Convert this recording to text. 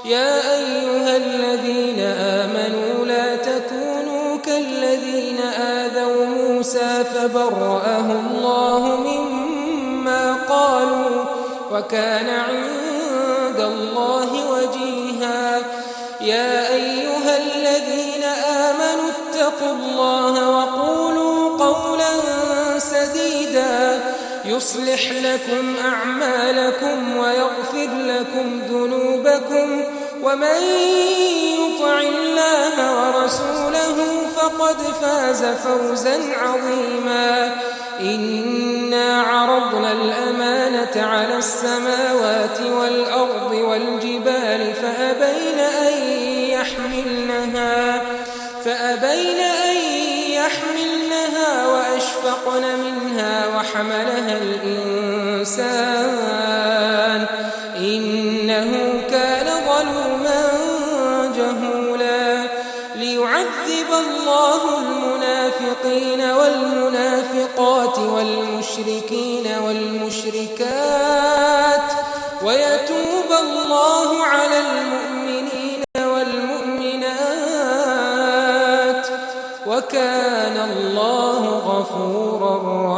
يا أيها الذين آمنوا لا تكونوا كالذين آذوا موسى فبرأه الله مما قالوا وكان عند الله وجيها. يا أيها الذين آمنوا اتقوا الله وقولوا قولا سديدا يصلح لكم أعمالكم ويغفر لكم ذنوبكم ومن يطع الله ورسوله فقد فاز فوزا عظيما. إنا عرضنا الأمانة على السماوات والأرض والجبال فأبين أن يحملنها وأشفقن منها وحملها الإنسان إنه كان ظلوما جهولا. ليعذب الله المنافقين والمنافقات والمشركين والمشركات ويتوب الله على المؤمنين والمؤمنات وكان الله غفورا رحيما.